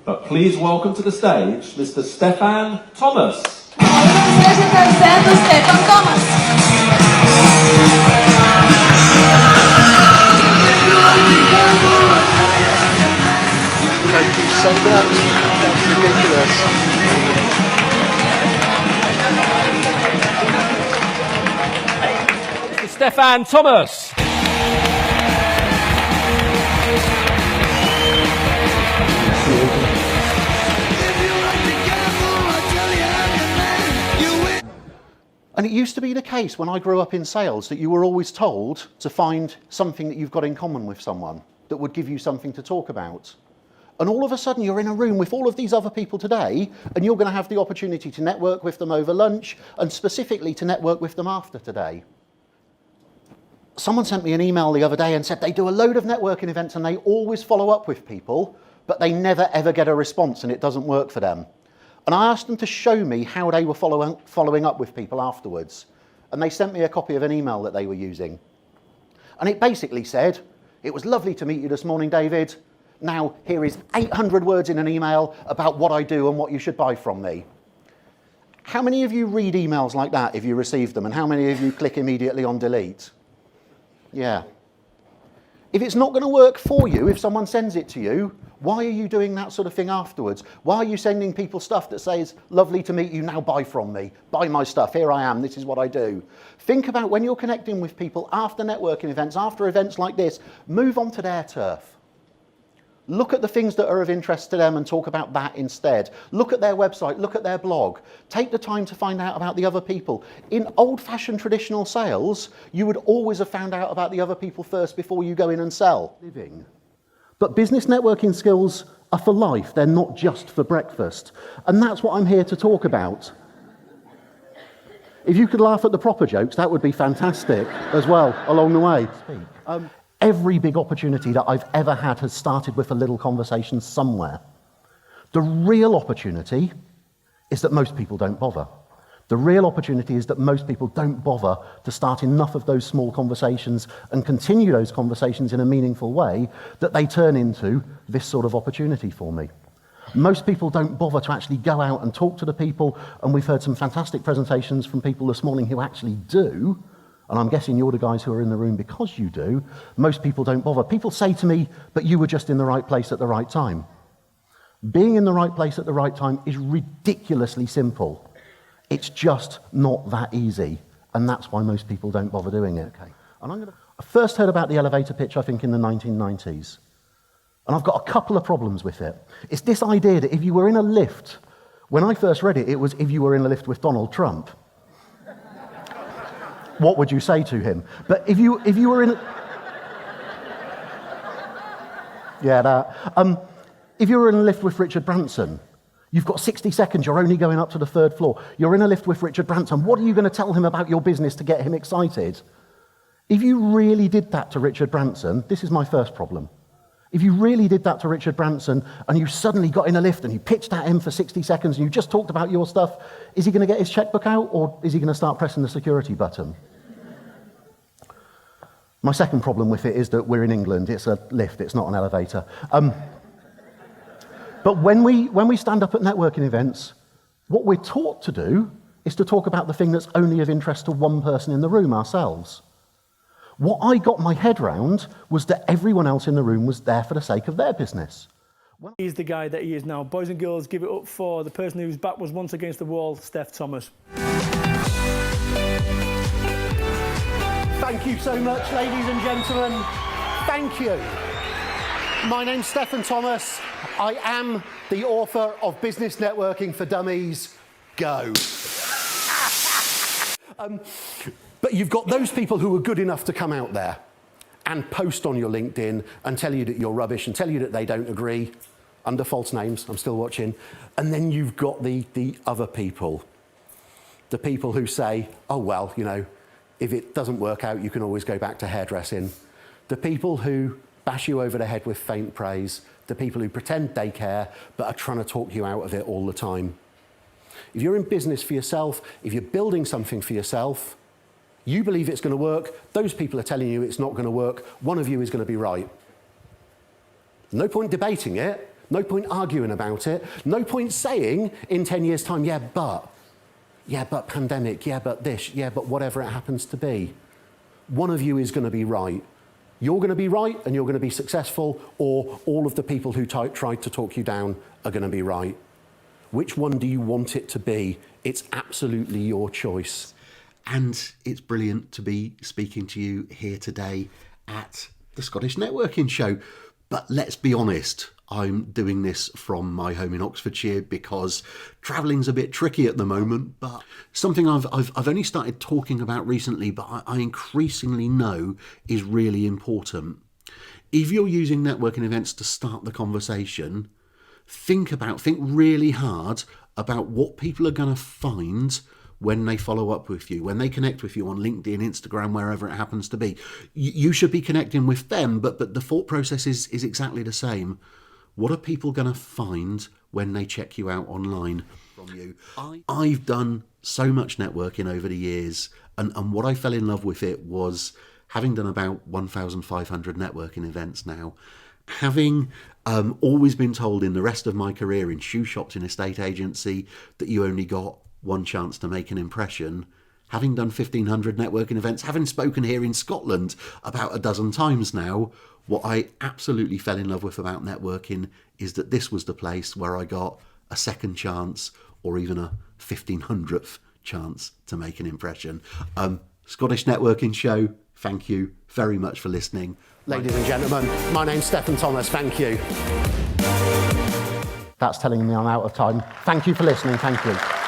But please welcome to the stage Mr. Stefan Thomas. Stefan Thomas. Thank you so much. That's ridiculous. Stefan Thomas. And it used to be the case when I grew up in sales that you were always told to find something that you've got in common with someone that would give you something to talk about. And all of a sudden you're in a room with all of these other people today, and you're going to have the opportunity to network with them over lunch, and specifically to network with them after today. Someone sent me an email the other day and said they do a load of networking events and they always follow up with people, but they never ever get a response and it doesn't work for them. And I asked them to show me how they were following up with people afterwards. And they sent me a copy of an email that they were using. And it basically said, "It was lovely to meet you this morning, David. Now, here is 800 words in an email about what I do and what you should buy from me." How many of you read emails like that if you receive them? And how many of you click immediately on delete? Yeah. If it's not going to work for you, if someone sends it to you, why are you doing that sort of thing afterwards? Why are you sending people stuff that says, "Lovely to meet you, now buy from me, buy my stuff, here I am, this is what I do"? Think about when you're connecting with people after networking events, after events like this, move on to their turf. Look at the things that are of interest to them and talk about that instead. Look at their website, look at their blog. Take the time to find out about the other people. In old-fashioned traditional sales, you would always have found out about the other people first before you go in and sell. But business networking skills are for life, they're not just for breakfast. And that's what I'm here to talk about. If you could laugh at the proper jokes, that would be fantastic as well, along the way. Every big opportunity that I've ever had has started with a little conversation somewhere. The real opportunity is that most people don't bother. The real opportunity is that most people don't bother to start enough of those small conversations and continue those conversations in a meaningful way that they turn into this sort of opportunity for me. Most people don't bother to actually go out and talk to the people, and we've heard some fantastic presentations from people this morning who actually do. And I'm guessing you're the guys who are in the room because you do. Most people don't bother. People say to me, "But you were just in the right place at the right time." Being in the right place at the right time is ridiculously simple. It's just not that easy. And that's why most people don't bother doing it. Okay. And I first heard about the elevator pitch, I think, in the 1990s. And I've got a couple of problems with it. It's this idea that if you were in a lift, when I first read it, it was if you were in a lift with Donald Trump. What would you say to him? But if you were in... Yeah, that. If you were in a lift with Richard Branson, you've got 60 seconds, you're only going up to the 3rd floor. You're in a lift with Richard Branson. What are you going to tell him about your business to get him excited? If you really did that to Richard Branson, this is my first problem. If you really did that to Richard Branson and you suddenly got in a lift and you pitched at him for 60 seconds and you just talked about your stuff, is he going to get his checkbook out or is he going to start pressing the security button? My second problem with it is that we're in England. It's a lift, it's not an elevator. But when we stand up at networking events, what we're taught to do is to talk about the thing that's only of interest to one person in the room, ourselves. What I got my head round was that everyone else in the room was there for the sake of their business. He's the guy that he is now. Boys and girls, give it up for the person whose back was once against the wall, Steph Thomas. Thank you so much, ladies and gentlemen. Thank you. My name's Stefan Thomas. I am the author of Business Networking for Dummies. Go. But you've got those people who are good enough to come out there and post on your LinkedIn and tell you that you're rubbish and tell you that they don't agree under false names. I'm still watching. And then you've got the other people. The people who say, "Oh, well, you know, if it doesn't work out, you can always go back to hairdressing." The people who bash you over the head with faint praise. The people who pretend they care, but are trying to talk you out of it all the time. If you're in business for yourself, if you're building something for yourself, you believe it's going to work, those people are telling you it's not going to work, one of you is going to be right. No point debating it, No point arguing about it. No point saying in 10 years' time, yeah, but pandemic, yeah, but this, yeah, but whatever it happens to be. One of you is going to be right. You're going to be right and you're going to be successful, or all of the people who tried to talk you down are going to be right. Which one do you want it to be? It's absolutely your choice. And it's brilliant to be speaking to you here today at the Scottish Networking Show. But let's be honest, I'm doing this from my home in Oxfordshire because travelling's a bit tricky at the moment, but something I've only started talking about recently, but I increasingly know is really important. If you're using networking events to start the conversation, think really hard about what people are going to find when they follow up with you, when they connect with you on LinkedIn, Instagram, wherever it happens to be. You should be connecting with them, but the thought process is exactly the same. What are people going to find when they check you out online from you? I've done so much networking over the years, and what I fell in love with it was having done about 1,500 networking events now, having always been told in the rest of my career in shoe shops, in estate agency, that you only got one chance to make an impression. Having done 1,500 networking events, having spoken here in Scotland about a dozen times now, what I absolutely fell in love with about networking is that this was the place where I got a second chance, or even a 1,500th chance to make an impression. Scottish Networking Show, thank you very much for listening. Ladies and gentlemen, my name's Stefan Thomas, thank you. That's telling me I'm out of time. Thank you for listening, thank you.